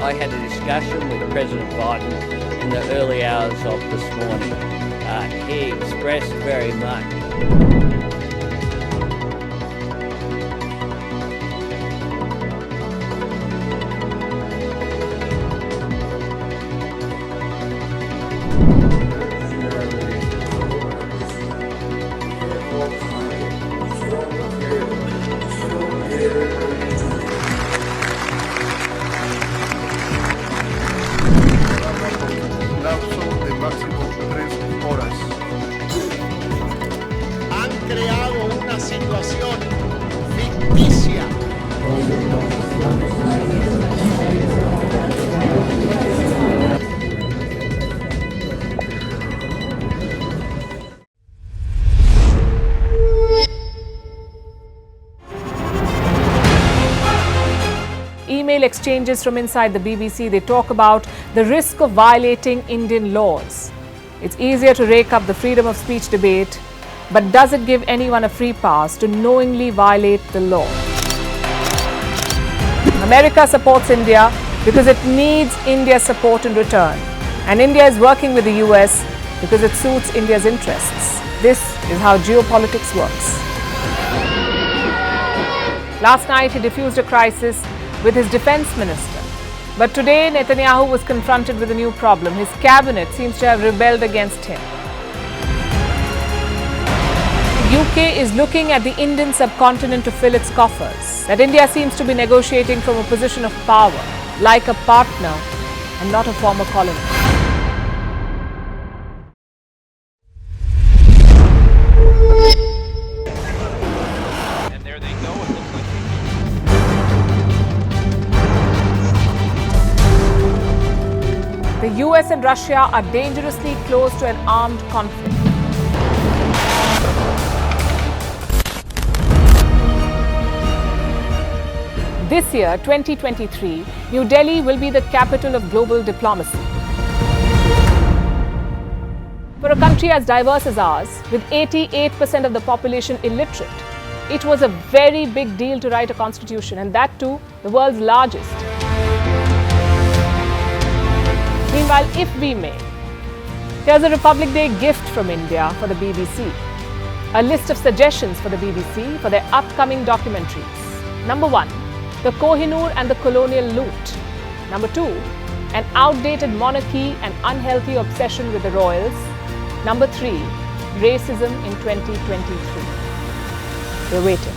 I had a discussion with President Biden in the early hours of this morning. He expressed very much lapso de máximo 3 horas. Han creado una situación ficticia. Email exchanges from inside the BBC, they talk about the risk of violating Indian laws. It's easier to rake up the freedom of speech debate, but does it give anyone a free pass to knowingly violate the law? America supports India because it needs India's support in return. And India is working with the US because it suits India's interests. This is how geopolitics works. Last night, he diffused a crisis with his defense minister. But today, Netanyahu was confronted with a new problem. His cabinet seems to have rebelled against him. The UK is looking at the Indian subcontinent to fill its coffers. That India seems to be negotiating from a position of power, like a partner and not a former colony. The US and Russia are dangerously close to an armed conflict. This year, 2023, New Delhi will be the capital of global diplomacy. For a country as diverse as ours, with 88% of the population illiterate, it was a very big deal to write a constitution, and that too, the world's largest. Meanwhile, if we may, here's a Republic Day gift from India for the BBC. A list of suggestions for the BBC for their upcoming documentaries. Number 1, the Kohinoor and the colonial loot. Number 2, an outdated monarchy and unhealthy obsession with the royals. Number 3, racism in 2023. We're waiting.